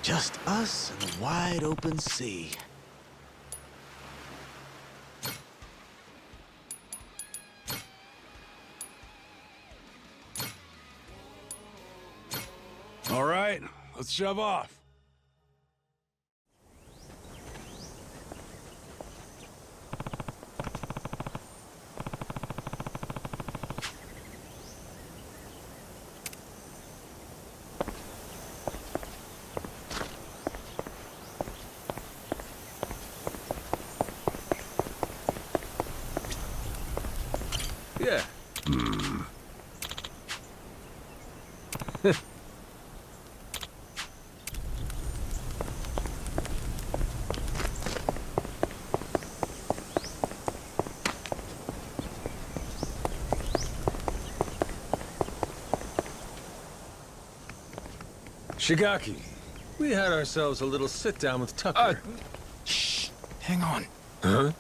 Just us and the wide open sea. All right, let's shove off. Yeah. Shigaki, we had ourselves a little sit-down with Tucker. Shh. Hang on. Huh?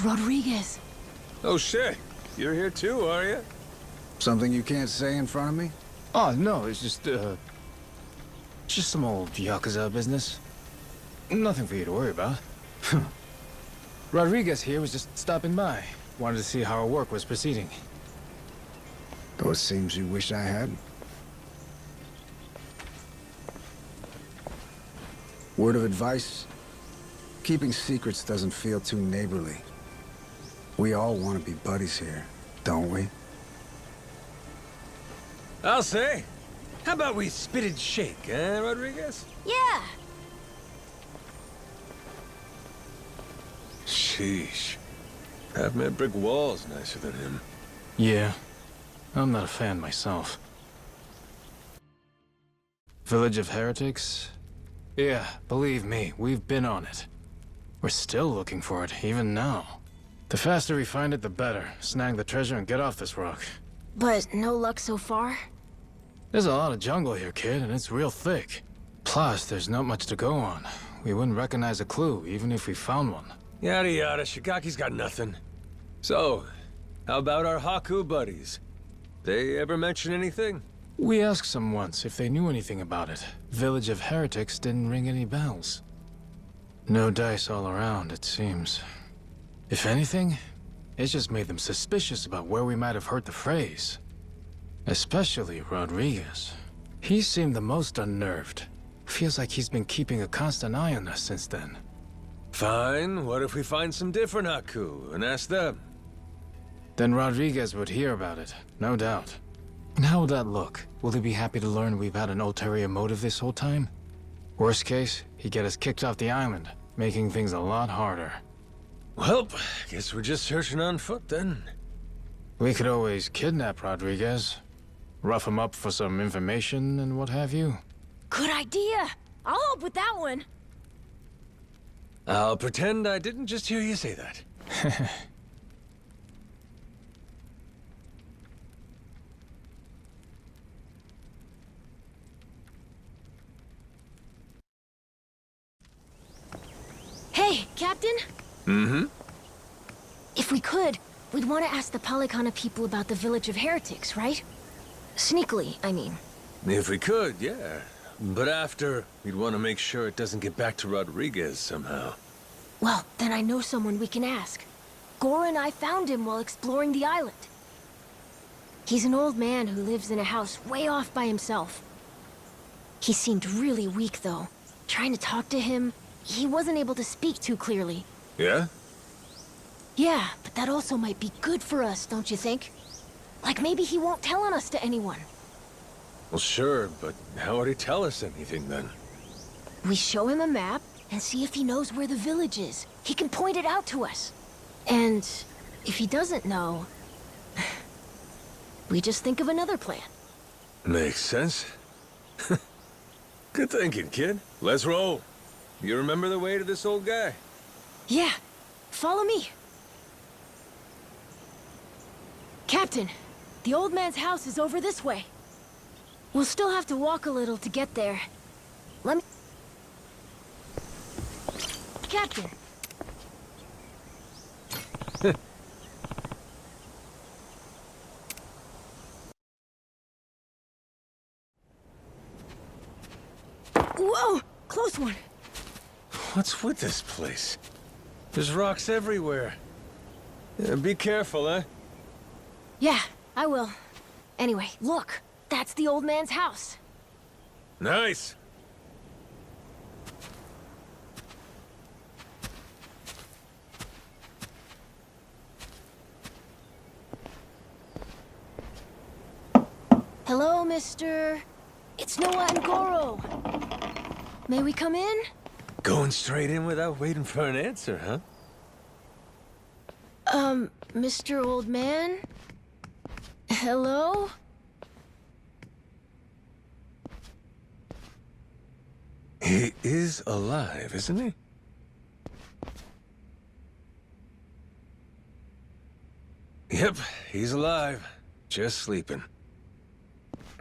Rodriguez. Oh shit, you're here too, are you? Something you can't say in front of me? Oh, no, it's just some old Yakuza business. Nothing for you to worry about. Rodriguez here was just stopping by. Wanted to see how our work was proceeding. Though it seems you wish I hadn't. Word of advice? Keeping secrets doesn't feel too neighborly. We all want to be buddies here, don't we? I'll say. How about we spit and shake, eh, Rodriguez? Yeah. Sheesh. Half-man brick wall's nicer than him. Yeah, I'm not a fan myself. Village of Heretics? Yeah, believe me, we've been on it. We're still looking for it, even now. The faster we find it, the better. Snag the treasure and get off this rock. But no luck so far? There's a lot of jungle here, kid, and it's real thick. Plus, there's not much to go on. We wouldn't recognize a clue, even if we found one. Yada yada, Shigaki's got nothing. So, how about our Haku buddies? They ever mention anything? We asked some once if they knew anything about it. Village of Heretics didn't ring any bells. No dice all around, it seems. If anything, it's just made them suspicious about where we might have heard the phrase. Especially Rodriguez. He seemed the most unnerved. Feels like he's been keeping a constant eye on us since then. Fine, what if we find some different Haku and ask them? Then Rodriguez would hear about it, no doubt. And how would that look? Will he be happy to learn we've had an ulterior motive this whole time? Worst case, he'd get us kicked off the island, making things a lot harder. Well, guess we're just searching on foot then. We could always kidnap Rodriguez, rough him up for some information and what have you. Good idea. I'll help with that one. I'll pretend I didn't just hear you say that. Hey, Captain? Mm-hmm. If we could, we'd want to ask the Palikana people about the Village of Heretics, right? Sneakily, I mean. If we could, yeah. But after, we'd want to make sure it doesn't get back to Rodriguez somehow. Well, then I know someone we can ask. Gora and I found him while exploring the island. He's an old man who lives in a house way off by himself. He seemed really weak, though. Trying to talk to him, he wasn't able to speak too clearly. Yeah? Yeah, but that also might be good for us, don't you think? Like maybe he won't tell on us to anyone. Well, sure, but how would he tell us anything then? We show him a map and see if he knows where the village is. He can point it out to us. And if he doesn't know, we just think of another plan. Makes sense. Good thinking, kid. Let's roll. You remember the way to this old guy? Yeah, follow me. Captain, the old man's house is over this way. We'll still have to walk a little to get there. Let me... Captain. Whoa! Close one. What's with this place? There's rocks everywhere. Yeah, be careful, huh? Yeah, I will. Anyway, look. That's the old man's house. Nice. Hello, mister. It's Noah and Goro. May we come in? Going straight in without waiting for an answer, huh? Mr. Old Man? Hello? He is alive, isn't he? Yep, he's alive. Just sleeping.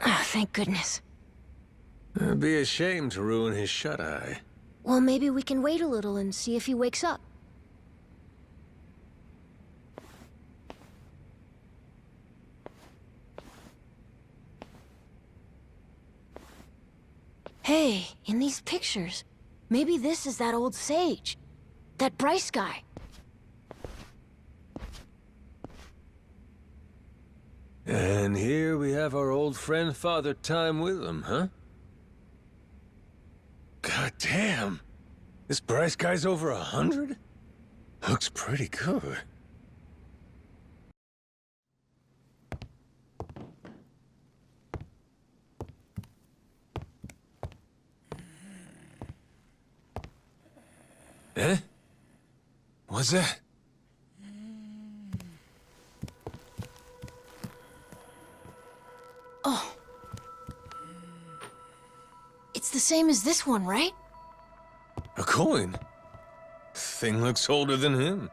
Ah, thank goodness. It'd be a shame to ruin his shut-eye. Well, maybe we can wait a little and see if he wakes up. Hey, in these pictures, maybe this is that old sage. That Bryce guy. And here we have our old friend Father Time with him, huh? God damn! This Bryce guy's over 100? Looks pretty good. Eh? What's that? Oh. It's the same as this one, right? A coin? Thing looks older than him.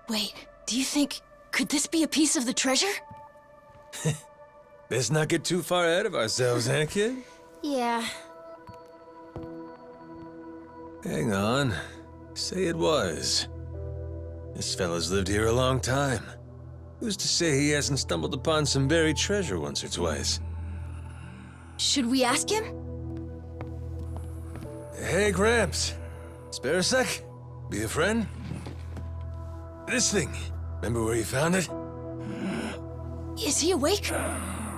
Wait, do you think... could this be a piece of the treasure? Let's not get too far ahead of ourselves, eh, kid? Yeah. Hang on. Say it was. This fella's lived here a long time. Who's to say he hasn't stumbled upon some buried treasure once or twice? Should we ask him? Hey, Gramps. Spare a sec? Be a friend? This thing. Remember where you found it? Is he awake?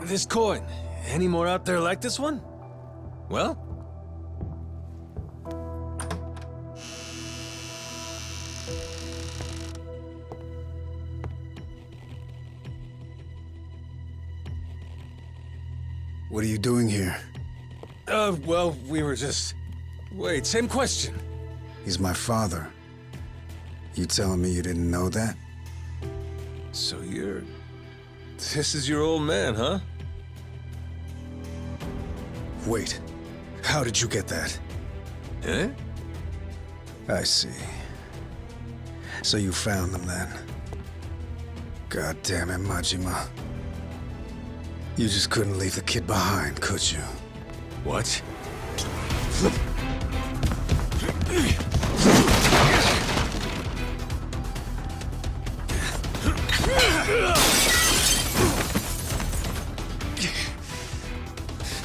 This coin. Any more out there like this one? Well? What are you doing here? Well, we were just... Wait, same question. He's my father. You telling me you didn't know that? So you're... This is your old man, huh? Wait, how did you get that? Eh? I see. So you found them then? God damn it, Majima. You just couldn't leave the kid behind, could you? What?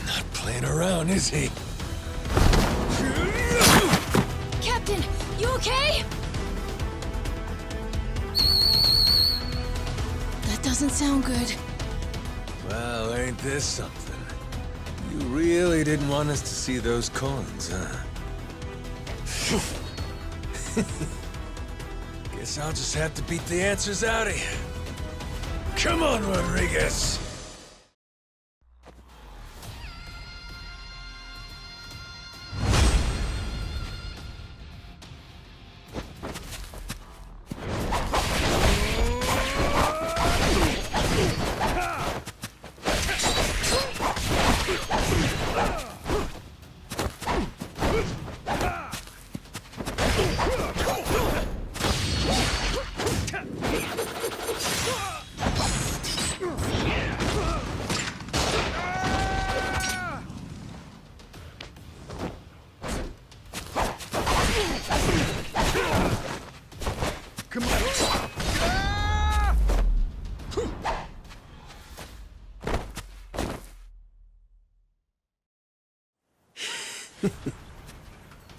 Not playing around, is he? Captain, you okay? That doesn't sound good. Well, ain't this something? You really didn't want us to see those coins, huh? Guess I'll just have to beat the answers out of you. Come on, Rodriguez!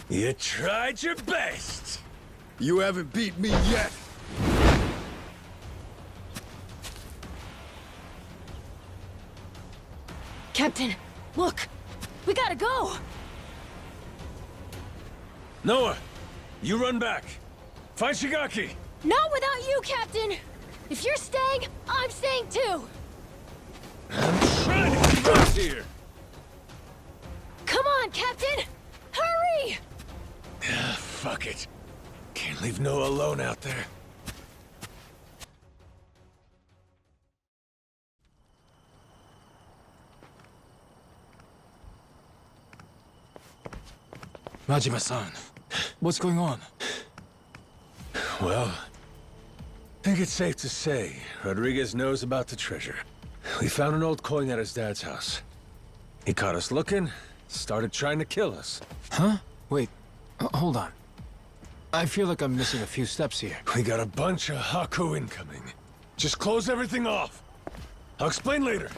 You tried your best! You haven't beat me yet! Captain, look! We gotta go! Noah, you run back. Find Shigaki! Not without you, Captain! If you're staying, I'm staying too! I'm trying to keep us here! Come on, Captain! Hurry! Fuck it. Can't leave Noah alone out there. Majima-san, what's going on? Well, I think it's safe to say Rodriguez knows about the treasure. We found an old coin at his dad's house. He caught us looking, started trying to kill us. Huh? Wait, hold on. I feel like I'm missing a few steps here. We got a bunch of Haku incoming. Just close everything off. I'll explain later.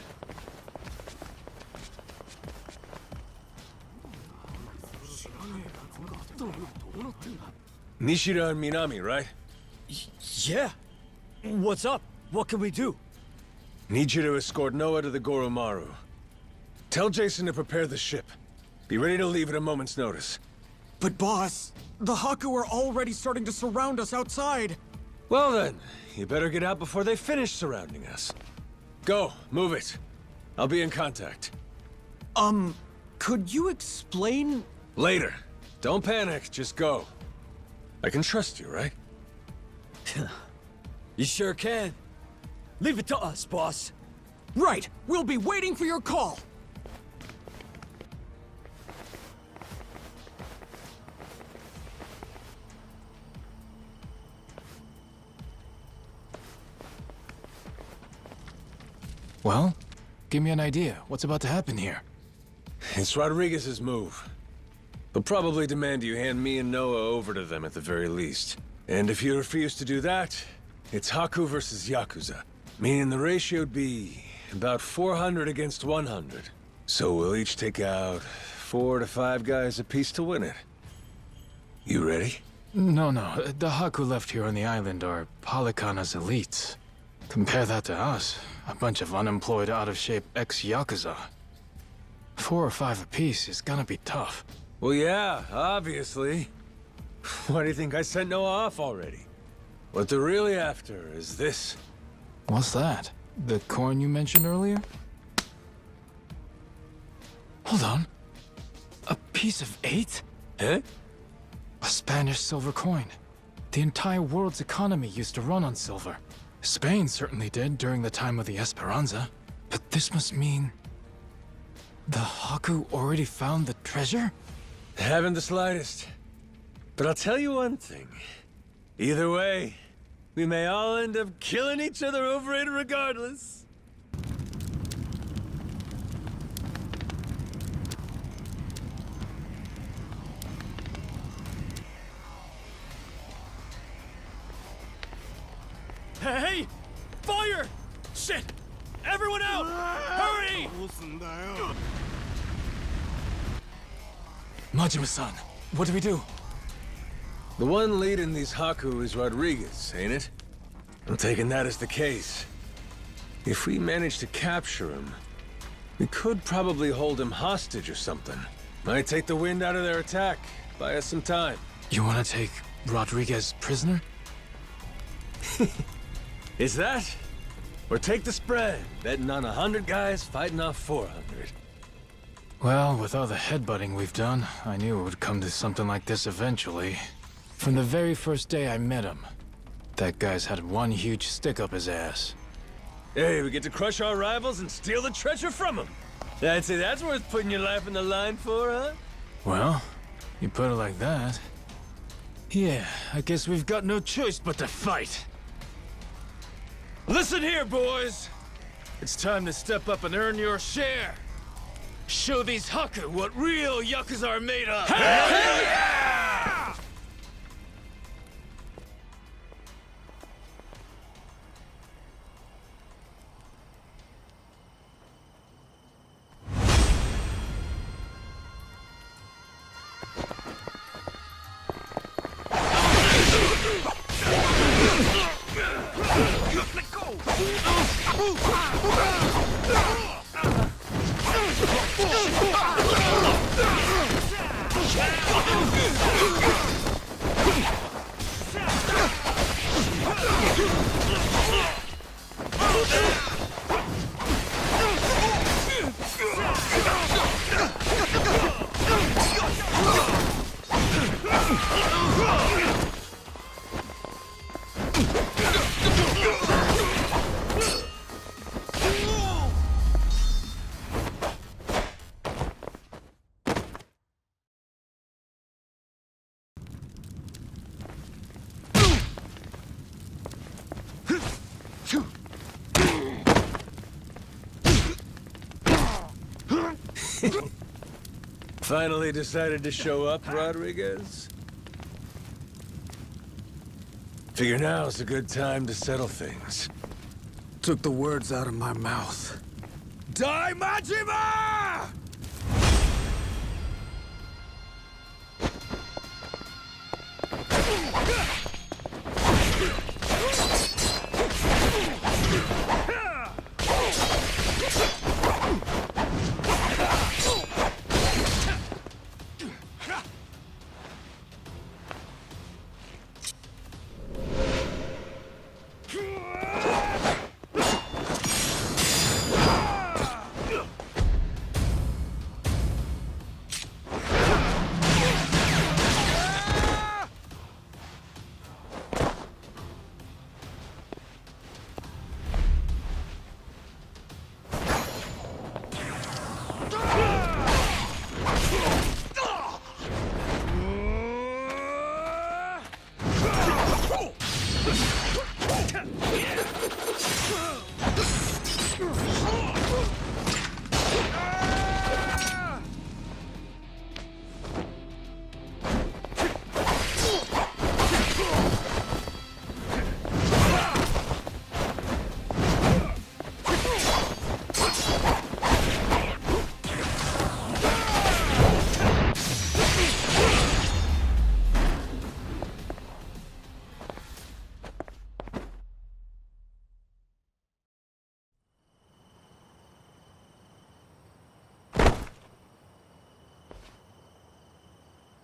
Nishida and Minami, right? Yeah. What's up? What can we do? Need you to escort Noah to the Goromaru. Tell Jason to prepare the ship. Be ready to leave at a moment's notice. But boss, the Haku are already starting to surround us outside. Well then, you better get out before they finish surrounding us. Go, move it. I'll be in contact. Could you explain? Later. Don't panic, just go. I can trust you, right? You sure can. Leave it to us, boss. Right, we'll be waiting for your call. Well, give me an idea. What's about to happen here? It's Rodriguez's move. He'll probably demand you hand me and Noah over to them at the very least. And if you refuse to do that, it's Haku versus Yakuza. Meaning the ratio'd be about 400 against 100. So we'll each take out 4 to 5 guys apiece to win it. You ready? No, the Haku left here on the island are Polycana's elites. Compare that to us, a bunch of unemployed, out-of-shape ex-Yakuza. 4 or 5 apiece is gonna be tough. Well, yeah, obviously. Why do you think I sent Noah off already? What they're really after is this. What's that? The coin you mentioned earlier? Hold on. A piece of 8? Huh? A Spanish silver coin. The entire world's economy used to run on silver. Spain certainly did during the time of the Esperanza. But this must mean... the Haku already found the treasure? Haven't the slightest. But I'll tell you one thing. Either way, we may all end up killing each other over it regardless. Hey! Fire! Shit! Everyone out! Hurry! Majima-san, what do we do? The one leading these Haku is Rodriguez, ain't it? I'm taking that as the case. If we manage to capture him, we could probably hold him hostage or something. Might take the wind out of their attack, buy us some time. You wanna take Rodriguez prisoner? Is that? Or take the spread, betting on 100 guys fighting off 400. Well, with all the headbutting we've done, I knew it would come to something like this eventually. From the very first day I met him, that guy's had one huge stick up his ass. Hey, we get to crush our rivals and steal the treasure from them. I'd say that's worth putting your life on the line for, huh? Well, you put it like that. Yeah, I guess we've got no choice but to fight. Listen here, boys! It's time to step up and earn your share! Show these Haku what real Yakuza are made of! Hell yeah! Finally decided to show up, Rodriguez? Figure now's a good time to settle things. Took the words out of my mouth. Die, Majima!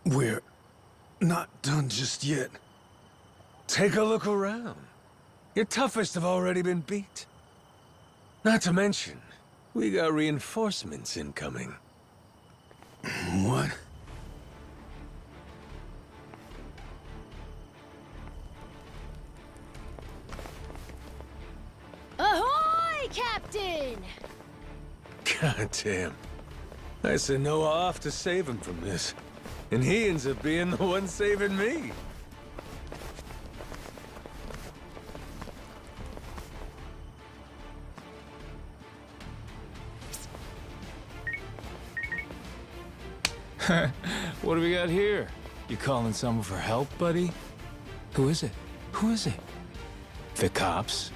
We're not done just yet. Take a look around. Your toughest have already been beat. Not to mention, we got reinforcements incoming. What? Ahoy, Captain! God damn. I sent Noah off to save him from this. And he ends up being the one saving me. What do we got here? You calling someone for help, buddy? Who is it? Who is it? The cops?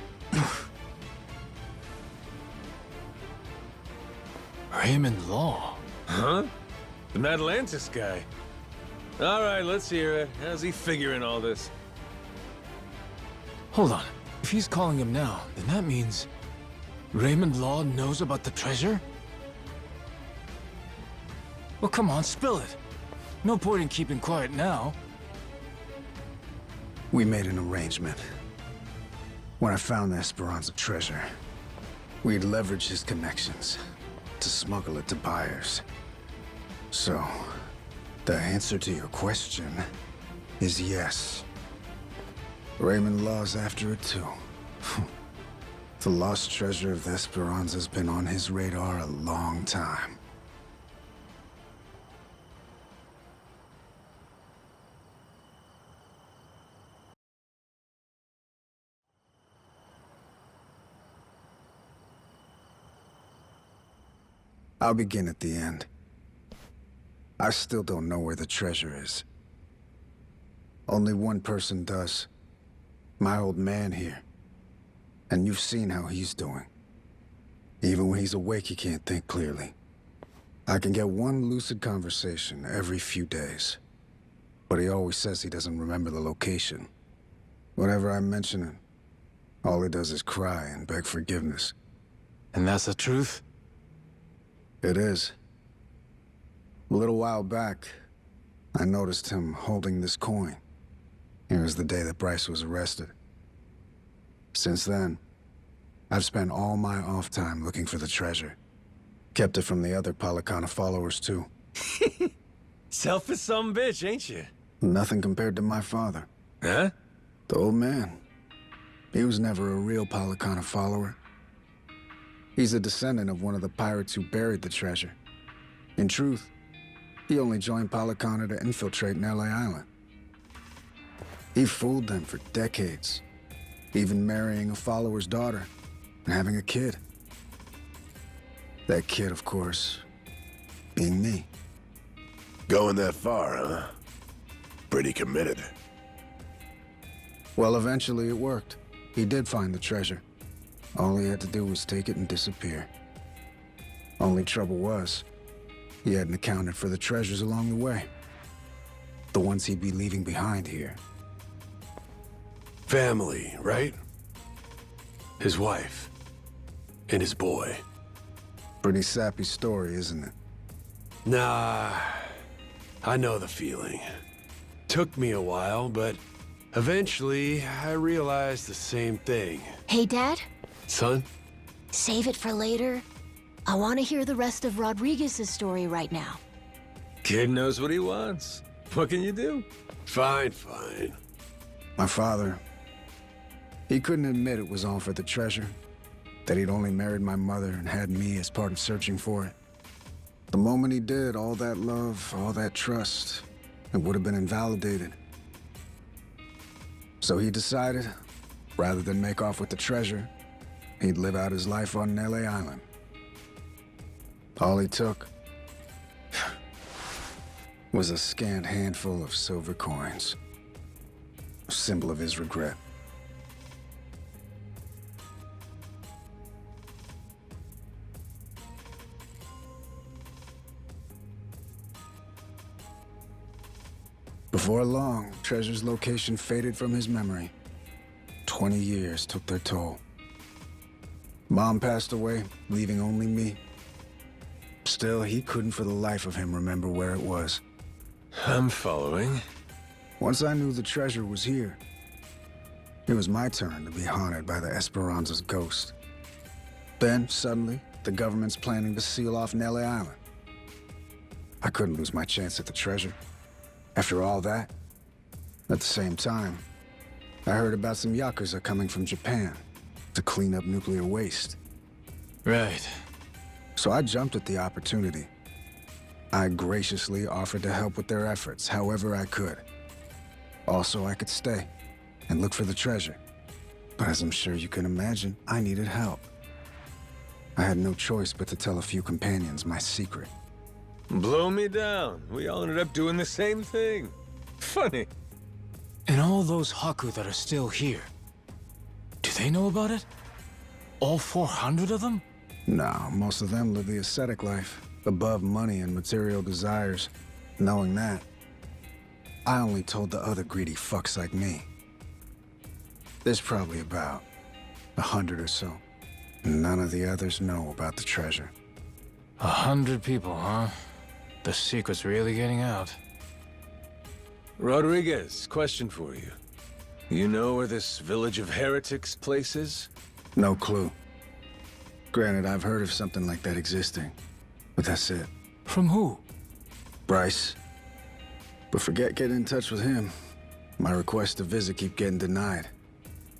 Raymond Law. Huh? The Atlantis guy. All right, let's hear it. How's he figuring all this? Hold on. If he's calling him now, then that means Raymond Law knows about the treasure? Well, come on, spill it. No point in keeping quiet now. We made an arrangement. When I found the Esperanza treasure, we'd leverage his connections to smuggle it to buyers. So, the answer to your question is yes. Raymond Law's after it too. The lost treasure of the Esperanza's been on his radar a long time. I'll begin at the end. I still don't know where the treasure is. Only one person does. My old man here. And you've seen how he's doing. Even when he's awake, he can't think clearly. I can get one lucid conversation every few days. But he always says he doesn't remember the location. Whenever I mention it, All he does is cry and beg forgiveness. And that's the truth? It is. A little while back, I noticed him holding this coin. It was the day that Bryce was arrested. Since then, I've spent all my off time looking for the treasure. Kept it from the other Palicana followers, too. Selfish some bitch, ain't you? Nothing compared to my father. Huh? The old man. He was never a real Palicana follower. He's a descendant of one of the pirates who buried the treasure. In truth, he only joined Palicana to infiltrate Nele Island. He fooled them for decades, even marrying a follower's daughter and having a kid. That kid, of course, being me. Going that far, huh? Pretty committed. Well, eventually it worked. He did find the treasure. All he had to do was take it and disappear. Only trouble was, he hadn't accounted for the treasures along the way. The ones he'd be leaving behind here. Family, right? His wife. And his boy. Pretty sappy story, isn't it? Nah, I know the feeling. Took me a while, but eventually I realized the same thing. Hey, Dad? Son? Save it for later. I want to hear the rest of Rodriguez's story right now. Kid knows what he wants. What can you do? Fine, fine. My father, he couldn't admit it was all for the treasure. That he'd only married my mother and had me as part of searching for it. The moment he did, all that love, all that trust, it would have been invalidated. So he decided, rather than make off with the treasure, he'd live out his life on Nele Island. All he took was a scant handful of silver coins, a symbol of his regret. Before long, Treasure's location faded from his memory. 20 years took their toll. Mom passed away, leaving only me. Still, he couldn't for the life of him remember where it was. I'm following. Once I knew the treasure was here, it was my turn to be haunted by the Esperanza's ghost. Then, suddenly, the government's planning to seal off Nele Island. I couldn't lose my chance at the treasure. After all that, at the same time, I heard about some Yakuza coming from Japan to clean up nuclear waste. Right. So I jumped at the opportunity. I graciously offered to help with their efforts however I could. Also, I could stay and look for the treasure. But as I'm sure you can imagine, I needed help. I had no choice but to tell a few companions my secret. Blow me down. We all ended up doing the same thing. Funny. And all those Haku that are still here, do they know about it? All 400 of them? No, most of them live the ascetic life, above money and material desires. Knowing that, I only told the other greedy fucks like me. There's probably about 100 or so. None of the others know about the treasure. 100 people, huh? The secret's really getting out. Rodriguez, question for you. You know where this village of heretics place is? No clue. Granted, I've heard of something like that existing, but that's it. From who? Bryce. But forget getting in touch with him. My requests to visit keep getting denied.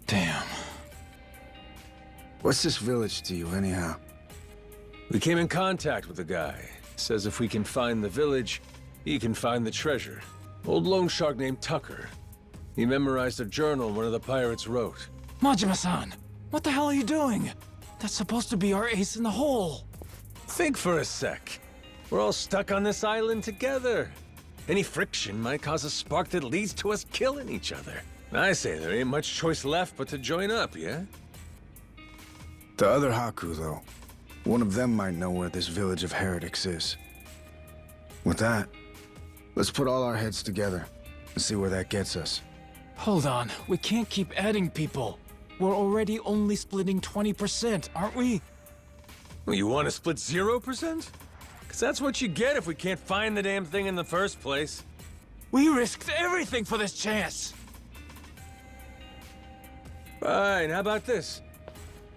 Damn. What's this village to you, anyhow? We came in contact with the guy. Says if we can find the village, he can find the treasure. Old loan shark named Tucker. He memorized a journal one of the pirates wrote. Majima-san, what the hell are you doing? That's supposed to be our ace in the hole. Think for a sec. We're all stuck on this island together. Any friction might cause a spark that leads to us killing each other. I say there ain't much choice left but to join up, yeah? The other Haku, though. One of them might know where this village of heretics is. With that, let's put all our heads together and see where that gets us. Hold on, we can't keep adding people. We're already only splitting 20%, aren't we? Well, you want to split 0%? Because that's what you get if we can't find the damn thing in the first place. We risked everything for this chance! Fine, how about this?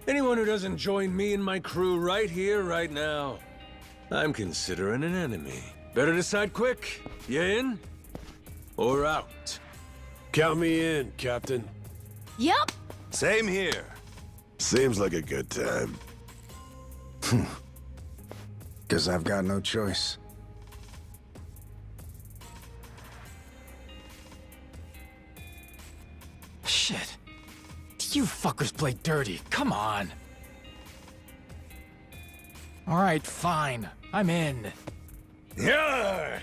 Anyone who doesn't join me and my crew right here, right now, I'm considering an enemy. Better decide quick. You in? Or out? Count me in, Captain. Yep. Same here. Seems like a good time. Guess I've got no choice. Shit. You fuckers play dirty. Come on. Alright, fine. I'm in. Yarr!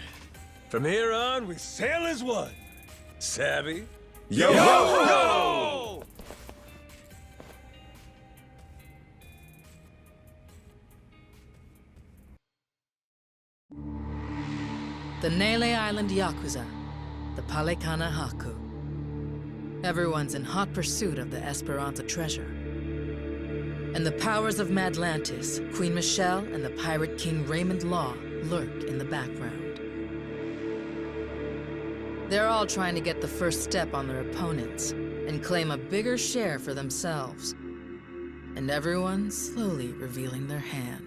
From here on, we sail as one. Savvy? Yo! Yo! The Nele Island Yakuza, the Palekana Haku. Everyone's in hot pursuit of the Esperanza treasure. And the powers of Madlantis, Queen Michelle, and the pirate king Raymond Law lurk in the background. They're all trying to get the first step on their opponents and claim a bigger share for themselves. And everyone's slowly revealing their hand.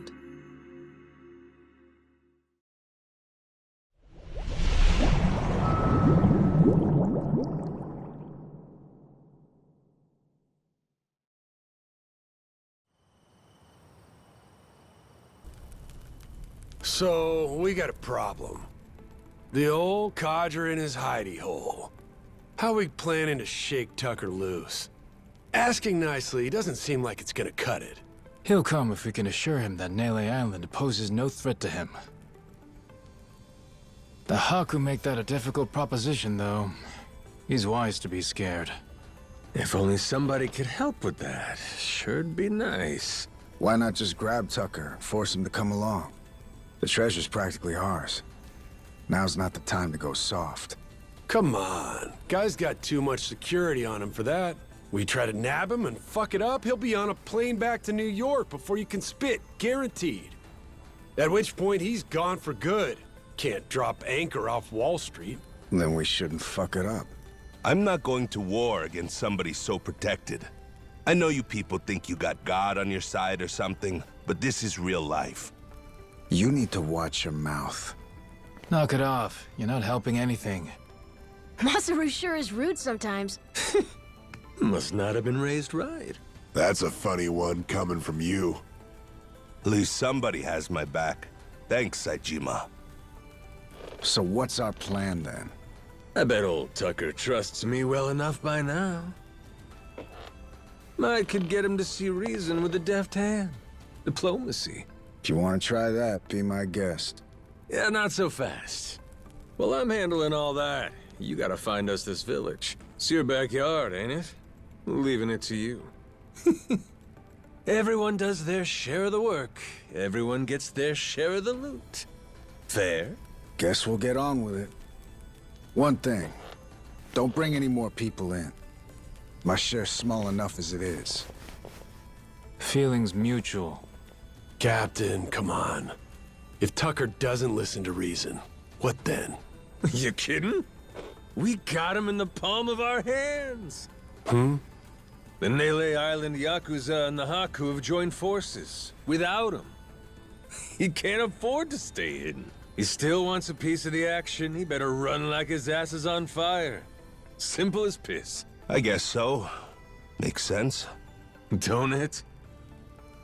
So, we got a problem. The old codger in his hidey hole. How we planning to shake Tucker loose? Asking nicely doesn't seem like it's gonna cut it. He'll come if we can assure him that Nele Island poses no threat to him. The Haku make that a difficult proposition, though. He's wise to be scared. If only somebody could help with that. Sure'd be nice. Why not just grab Tucker, force him to come along? The treasure's practically ours. Now's not the time to go soft. Come on. Guy's got too much security on him for that. We try to nab him and fuck it up, he'll be on a plane back to New York before you can spit, guaranteed. At which point, he's gone for good. Can't drop anchor off Wall Street. Then we shouldn't fuck it up. I'm not going to war against somebody so protected. I know you people think you got God on your side or something, but this is real life. You need to watch your mouth. Knock it off. You're not helping anything. Masaru sure is rude sometimes. Must not have been raised right. That's a funny one coming from you. At least somebody has my back. Thanks, Saejima. So what's our plan then? I bet old Tucker trusts me well enough by now. I could get him to see reason with a deft hand. Diplomacy. If you want to try that, be my guest. Yeah, not so fast. Well, I'm handling all that. You gotta find us this village. It's your backyard, ain't it? Leaving it to you. Everyone does their share of the work. Everyone gets their share of the loot. Fair? Guess we'll get on with it. One thing. Don't bring any more people in. My share's small enough as it is. Feelings mutual. Captain, come on. If Tucker doesn't listen to reason, what then? You kidding? We got him in the palm of our hands. Hmm? The Nele Island Yakuza and the Haku have joined forces. Without him. He can't afford to stay hidden. He still wants a piece of the action. He better run like his ass is on fire. Simple as piss. I guess so. Makes sense. Don't it?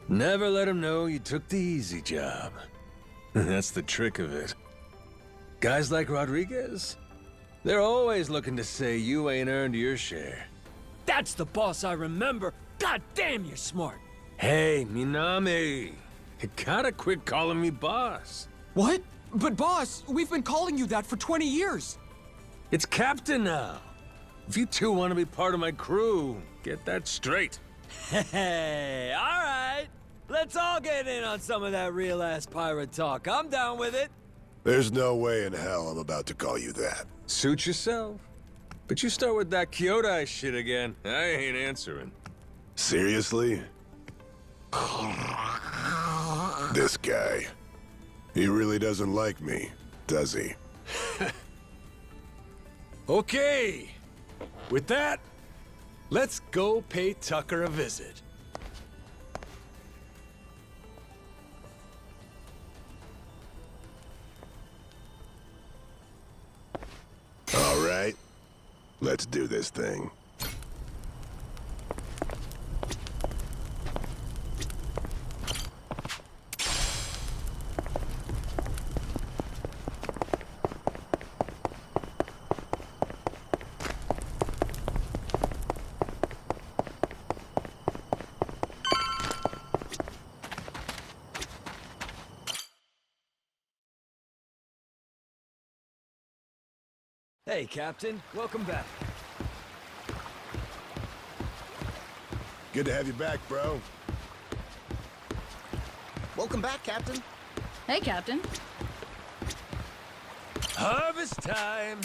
Never let him know you took the easy job. That's the trick of it. Guys like Rodriguez, they're always looking to say you ain't earned your share. That's the boss I remember. God damn, you're smart. Hey, Minami, you gotta quit calling me boss. What? But boss, we've been calling you that for 20 years. It's Captain now. If you two want to be part of my crew, get that straight. Hey, all right. Let's all get in on some of that real-ass pirate talk. I'm down with it. There's no way in hell I'm about to call you that. Suit yourself. But you start with that Kyodai shit again, I ain't answering. Seriously? This guy. He really doesn't like me, does he? Okay. With that, let's go pay Tucker a visit. All right. Let's do this thing. Hey, Captain. Welcome back. Good to have you back, bro. Welcome back, Captain. Hey, Captain. Harvest time!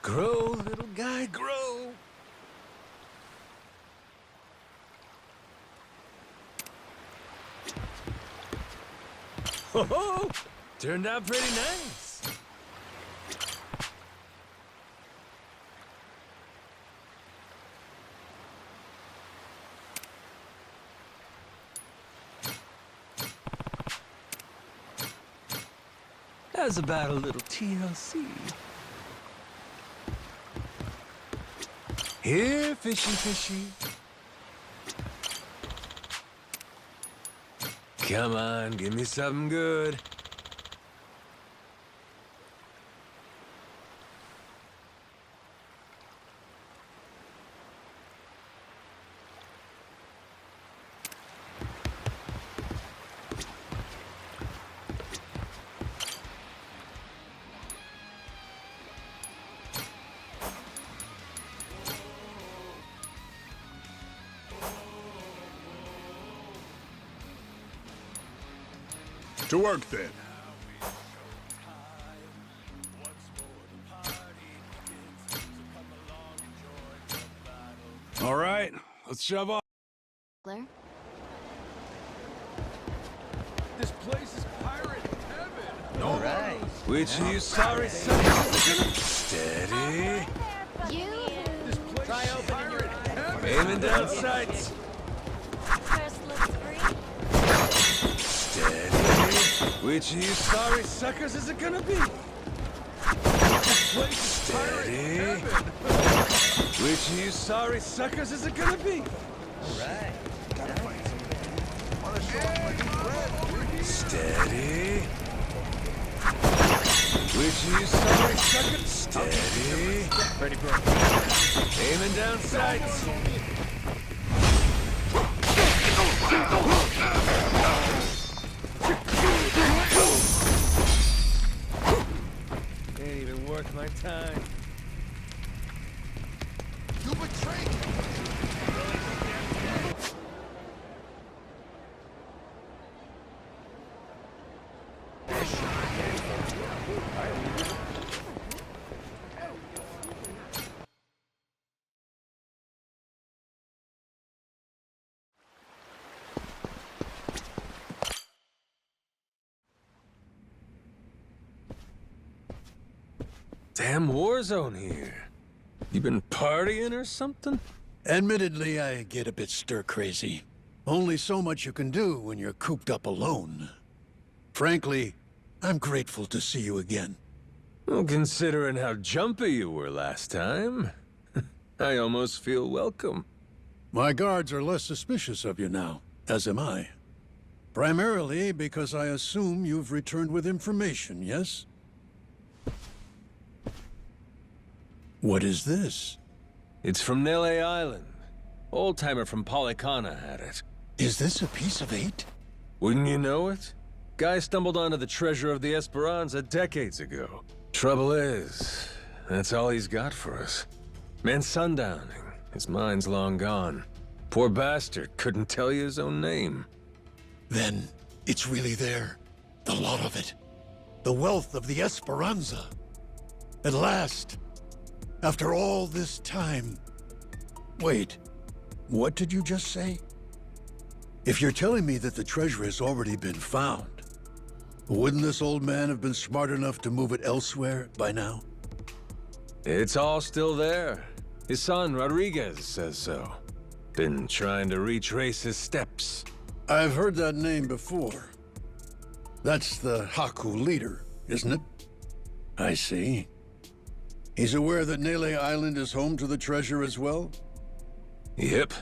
Grow, little guy, grow! Ho ho! Turned out pretty nice. How's about a little TLC? Here, fishy, fishy. Come on, give me something good. To work, then. All right, let's shove off. Claire? This place is pirate heaven. All right. Which of you sorry suckers? Steady. You? This place is pirate heaven. Aiming down sights. First looks free. Steady. Which of you sorry suckers is it gonna be? This place is pirate heaven. Which of you sorry suckers is it gonna be? Steady. Which of you sorry suckers? Steady. Ready, bro. Aiming down sights. Ain't even worth my time. You betrayed me! Damn war zone here. You been partying or something? Admittedly, I get a bit stir-crazy. Only so much you can do when you're cooped up alone. Frankly, I'm grateful to see you again. Well, considering how jumpy you were last time, I almost feel welcome. My guards are less suspicious of you now, as am I. Primarily because I assume you've returned with information, yes? What is this? It's from Nele Island. Old-timer from Polycana had it. Is this a piece of 8? Wouldn't you know it? Guy stumbled onto the treasure of the Esperanza decades ago. Trouble is, that's all he's got for us. Man's sundowning. His mind's long gone. Poor bastard couldn't tell you his own name. Then it's really there. The lot of it. The wealth of the Esperanza. At last. After all this time. Wait. What did you just say? If you're telling me that the treasure has already been found, wouldn't this old man have been smart enough to move it elsewhere by now? It's all still there. His son, Rodriguez, says so. Been trying to retrace his steps. I've heard that name before. That's the Haku leader, isn't it? I see. He's aware that Nele Island is home to the treasure as well? Yep.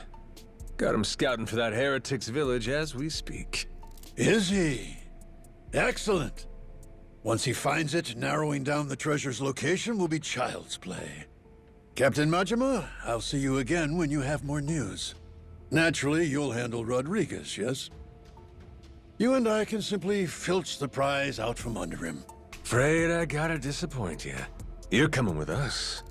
Got him scouting for that heretic's village as we speak. Is he? Excellent. Once he finds it, narrowing down the treasure's location will be child's play. Captain Majima, I'll see you again when you have more news. Naturally, you'll handle Rodriguez, yes? You and I can simply filch the prize out from under him. Afraid I gotta disappoint you. You're coming with us.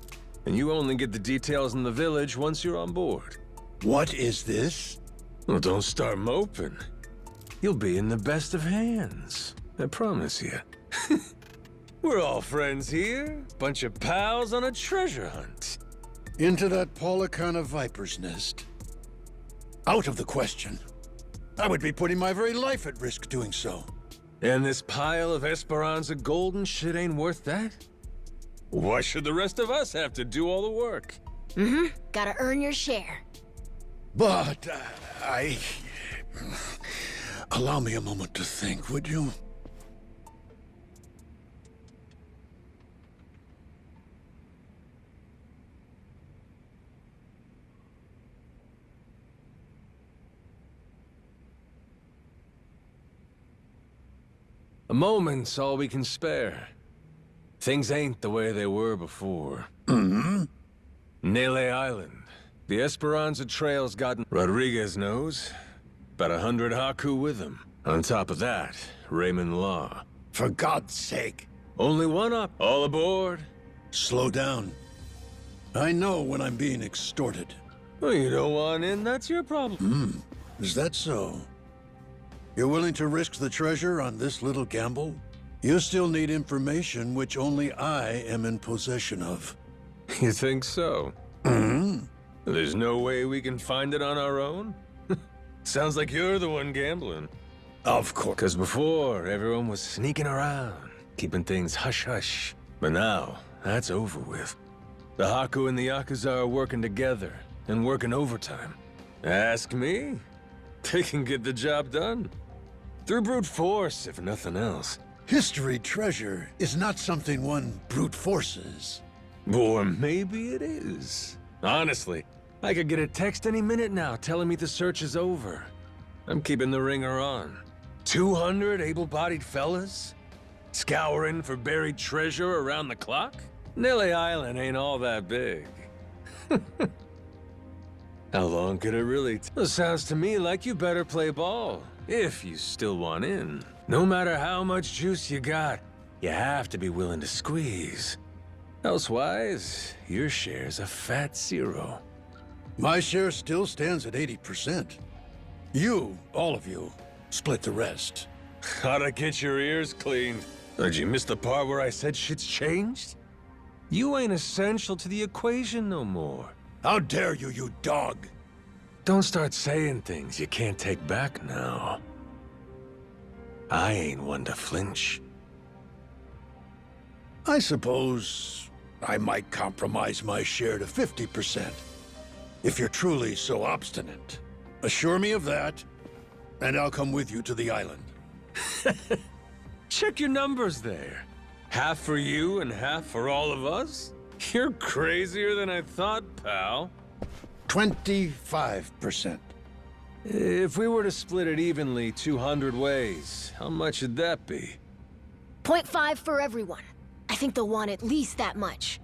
And you only get the details in the village once you're on board. What is this? Well, don't start moping. You'll be in the best of hands. I promise you. We're all friends here. Bunch of pals on a treasure hunt. Into that Paulacana viper's nest. Out of the question. I would be putting my very life at risk doing so. And this pile of Esperanza golden shit ain't worth that? Why should the rest of us have to do all the work? Mm-hmm. Gotta earn your share. But, Allow me a moment to think, would you? A moment's all we can spare. Things ain't the way they were before. Mm-hmm. Nele Island. The Esperanza Trail's gotten Rodriguez knows. About 100 Haku with him. On top of that, Raymond Law. For God's sake. Only one up. All aboard. Slow down. I know when I'm being extorted. Well, you don't want in, that's your problem. Is that so? You're willing to risk the treasure on this little gamble? You still need information which only I am in possession of. You think so? Mm-hmm. There's no way we can find it on our own? Sounds like you're the one gambling. Of course. Because before, everyone was sneaking around, keeping things hush-hush. But now, that's over with. The Haku and the Yakuza are working together, and working overtime. Ask me. They can get the job done. Through brute force, if nothing else. History treasure is not something one brute forces. Or maybe it is. Honestly, I could get a text any minute now telling me the search is over. I'm keeping the ringer on. 200 able-bodied fellas? Scouring for buried treasure around the clock? Nele Island ain't all that big. How long could it really take? Well, sounds to me like you better play ball, if you still want in. No matter how much juice you got, you have to be willing to squeeze. Elsewise, your share's a fat zero. My share still stands at 80%. You, all of you, split the rest. How'd I get your ears cleaned? Did you miss the part where I said shit's changed? You ain't essential to the equation no more. How dare you, you dog! Don't start saying things you can't take back now. I ain't one to flinch. I suppose I might compromise my share to 50%. If you're truly so obstinate. Assure me of that, and I'll come with you to the island. Check your numbers there. Half for you and half for all of us? You're crazier than I thought, pal. 25%. If we were to split it evenly 200 ways, how much would that be? 0.5 for everyone. I think they'll want at least that much.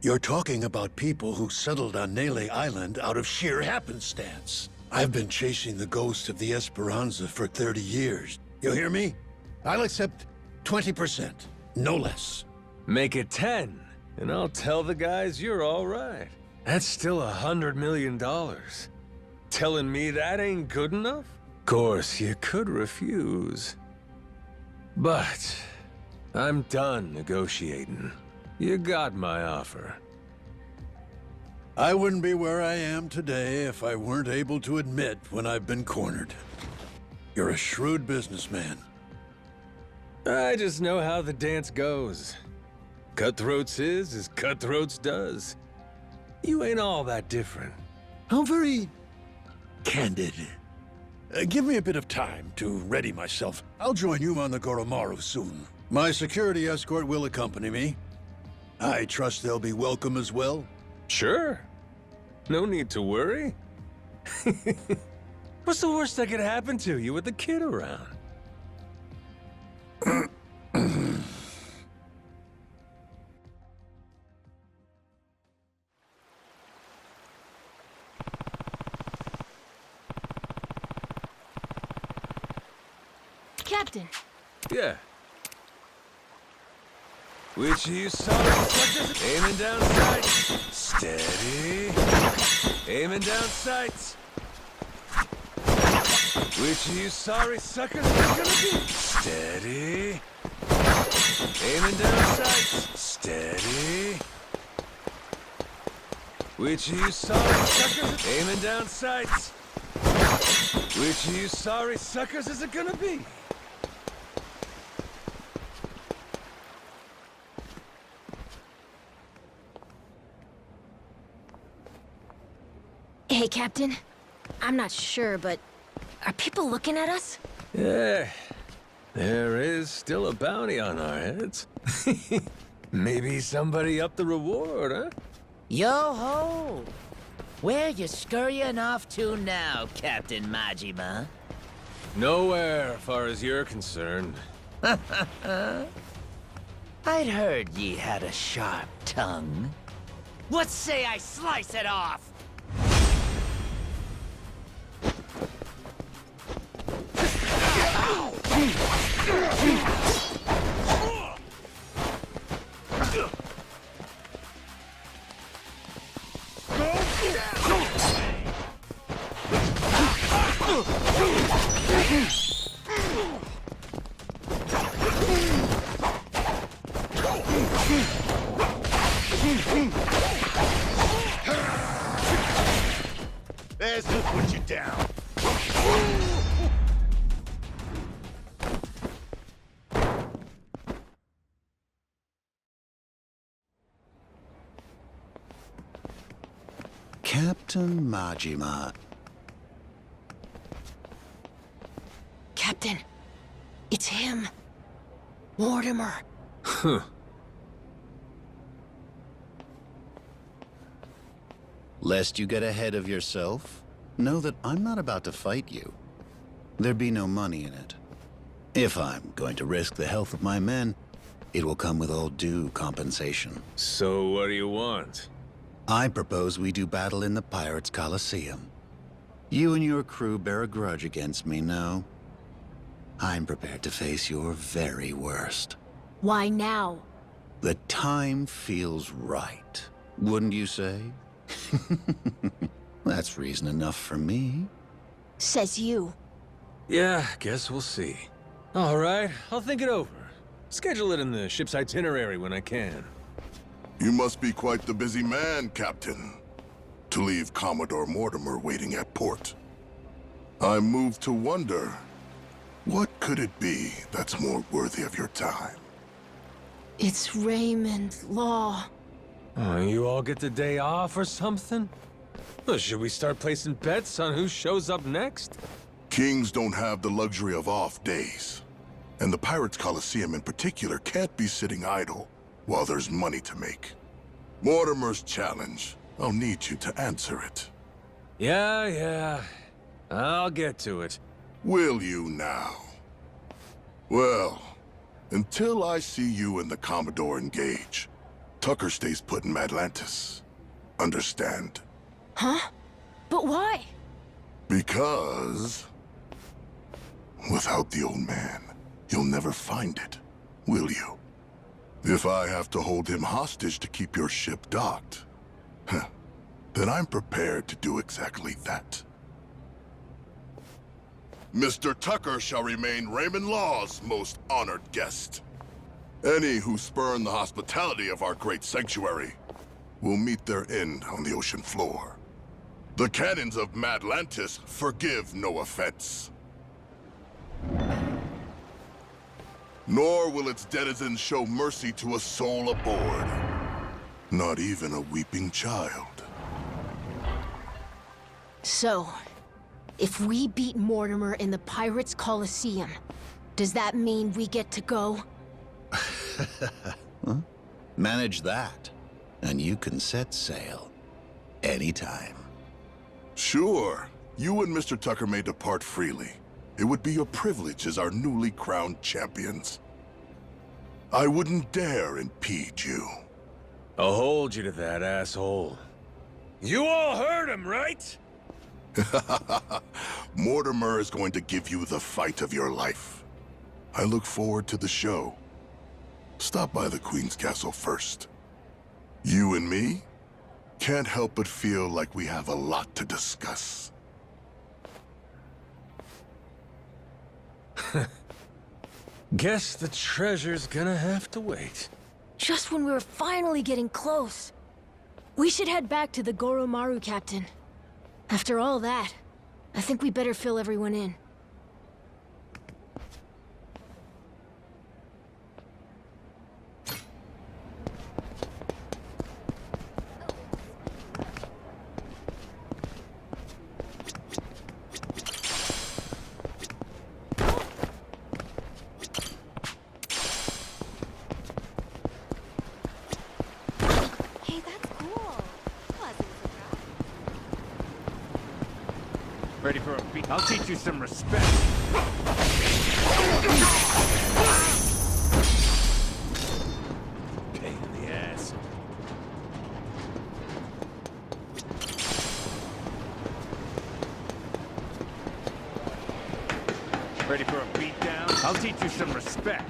You're talking about people who settled on Nele Island out of sheer happenstance. I've been chasing the ghost of the Esperanza for 30 years. You hear me? I'll accept 20%, no less. Make it 10, and I'll tell the guys you're all right. That's still $100 million. Telling me that ain't good enough? Of course, you could refuse. But I'm done negotiating. You got my offer. I wouldn't be where I am today if I weren't able to admit when I've been cornered. You're a shrewd businessman. I just know how the dance goes. Cutthroats is as cutthroats does. You ain't all that different. How very candid. Give me a bit of time to ready myself. I'll join you on the Goromaru soon. My security escort will accompany me. I trust they'll be welcome as well. Sure. No need to worry. What's the worst that could happen to you with the kid around? Captain. Yeah. Which of you sorry suckers aiming down sights? Steady. Aiming down sights. Which of you sorry suckers is gonna be? Steady. Aiming down sights. Steady. Which of you sorry suckers aiming down sights? Which of you sorry suckers is it gonna be? Hey, Captain. I'm not sure, but are people looking at us? Yeah, there is still a bounty on our heads. Maybe somebody upped the reward, huh? Yo-ho! Where you scurrying off to now, Captain Majima? Nowhere, far as you're concerned. I'd heard ye had a sharp tongue. What say I slice it off? There's who put you down. Captain Majima. Captain, it's him. Mortimer. Huh. Lest you get ahead of yourself, know that I'm not about to fight you. There'd be no money in it. If I'm going to risk the health of my men, it will come with all due compensation. So what do you want? I propose we do battle in the Pirates' Coliseum. You and your crew bear a grudge against me, no? I'm prepared to face your very worst. Why now? The time feels right, wouldn't you say? That's reason enough for me. Says you. Yeah, guess we'll see. All right, I'll think it over. Schedule it in the ship's itinerary when I can. You must be quite the busy man, Captain, to leave Commodore Mortimer waiting at port. I'm moved to wonder, what could it be that's more worthy of your time? It's Raymond Law. Oh, you all get the day off or something? Well, should we start placing bets on who shows up next? Kings don't have the luxury of off days. And the Pirates Coliseum in particular can't be sitting idle while there's money to make. Mortimer's challenge. I'll need you to answer it. Yeah. I'll get to it. Will you now? Well, until I see you and the Commodore engage, Tucker stays put in Atlantis. Understand? Huh? But why? Because without the old man, you'll never find it, will you? If I have to hold him hostage to keep your ship docked, then I'm prepared to do exactly that. Mr. Tucker shall remain Raymond Law's most honored guest. Any who spurn the hospitality of our great sanctuary will meet their end on the ocean floor. The cannons of Madlantis forgive no offense. Nor will its denizens show mercy to a soul aboard. Not even a weeping child. So, if we beat Mortimer in the Pirates' Coliseum, does that mean we get to go? Huh? Manage that, and you can set sail anytime. Sure. You and Mr. Tucker may depart freely. It would be your privilege as our newly crowned champions. I wouldn't dare impede you. I'll hold you to that, asshole. You all heard him, right? Mortimer is going to give you the fight of your life. I look forward to the show. Stop by the Queen's Castle first. You and me can't help but feel like we have a lot to discuss. Guess the treasure's gonna have to wait. Just when we were finally getting close. We should head back to the Goromaru, Captain. After all that, I think we better fill everyone in. Ready for a beat? I'll teach you some respect. Pain in the ass. Ready for a beat down? I'll teach you some respect.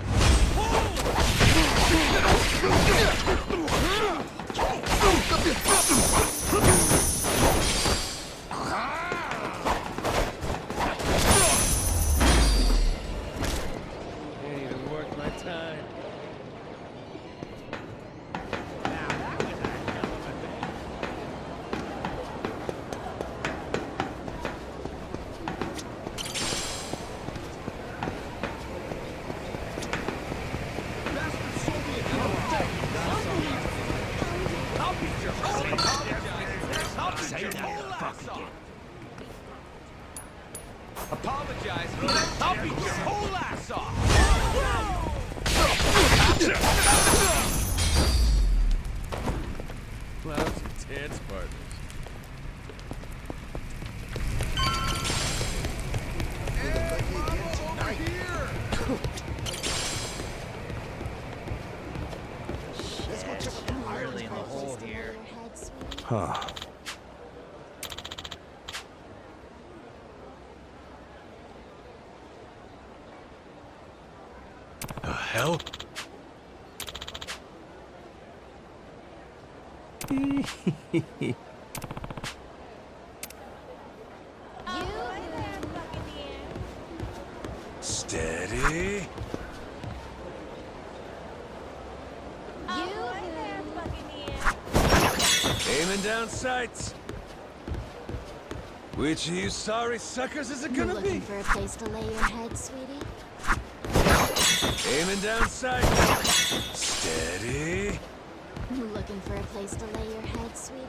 Apologize. I'll beat your whole ass off. Clouds and Ted's partners. Entirely in the hole here. Huh. The hell? Steady. Aiming down sights. Which of you sorry suckers is it gonna be? Looking for a place to lay your head, sweetie? Aiming down sights. Steady. Looking for a place to lay your head, sweetie?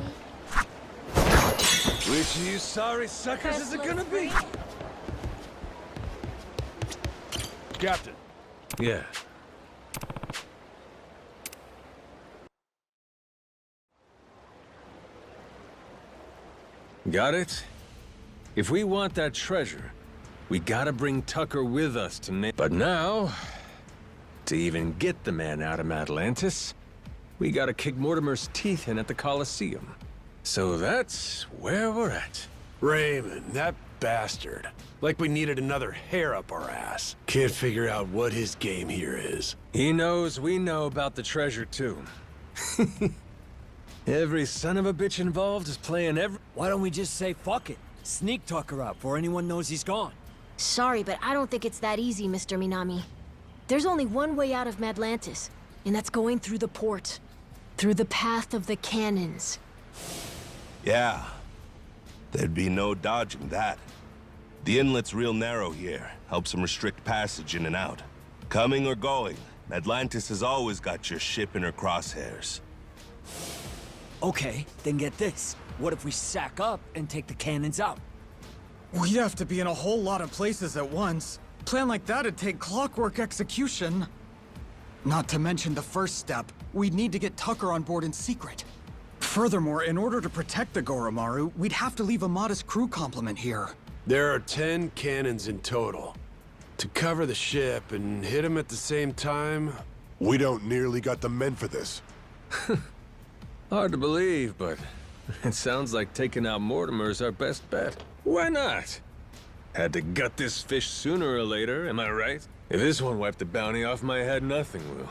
Which of you sorry suckers is it gonna be? Captain. Yeah. Got it? If we want that treasure, we gotta bring Tucker with us to Nele. But now, to even get the man out of Atlantis, we gotta kick Mortimer's teeth in at the Coliseum. So that's where we're at. Raymond, that bastard. Like we needed another hair up our ass. Can't figure out what his game here is. He knows we know about the treasure, too. Every son of a bitch involved is playing every... Why don't we just say fuck it? Sneak Tucker out before anyone knows he's gone. Sorry, but I don't think it's that easy, Mr. Minami. There's only one way out of Madlantis, and that's going through the port. Through the path of the cannons. Yeah. There'd be no dodging that. The inlet's real narrow here. Helps them restrict passage in and out. Coming or going, Atlantis has always got your ship in her crosshairs. Okay, then get this. What if we sack up and take the cannons out? We'd have to be in a whole lot of places at once. A plan like that'd take clockwork execution. Not to mention the first step, we'd need to get Tucker on board in secret. Furthermore, in order to protect the Goromaru, we'd have to leave a modest crew complement here. There are 10 cannons in total. To cover the ship and hit him at the same time... We don't nearly got the men for this. Hard to believe, but it sounds like taking out Mortimer's our best bet. Why not? Had to gut this fish sooner or later, am I right? If this one wiped the bounty off my head, nothing will.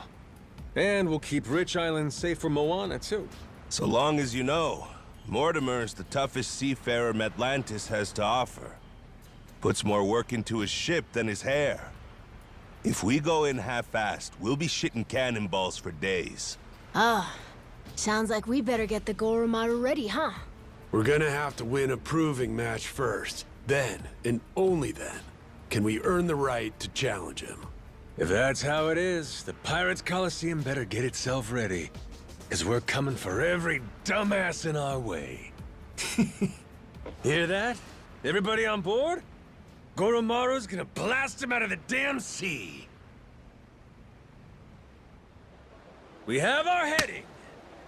And we'll keep Rich Island safe for Moana, too. So long as you know, Mortimer's the toughest seafarer Atlantis has to offer. Puts more work into his ship than his hair. If we go in half-assed, we'll be shitting cannonballs for days. Sounds like we better get the Goromaru ready, huh? We're gonna have to win a proving match first. Then, and only then, can we earn the right to challenge him. If that's how it is, the Pirates Coliseum better get itself ready. 'Cause we're coming for every dumbass in our way. Hear that? Everybody on board? Goromaru's gonna blast him out of the damn sea. We have our heading.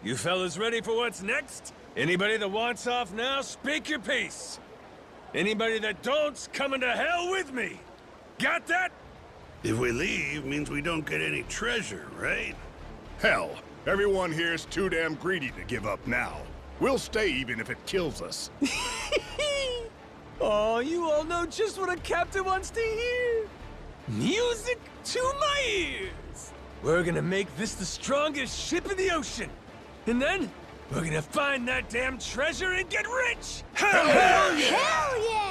You fellas ready for what's next? Anybody that wants off now, speak your piece. Anybody that don't's coming to hell with me. Got that? If we leave, means we don't get any treasure, right? Hell, everyone here's too damn greedy to give up now. We'll stay even if it kills us. Oh, you all know just what a captain wants to hear. Music to my ears. We're gonna make this the strongest ship in the ocean. And then, we're gonna find that damn treasure and get rich! Hell yeah! Hell yeah!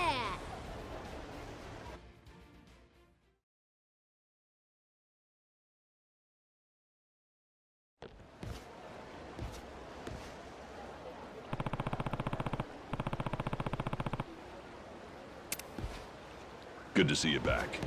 Good to see you back.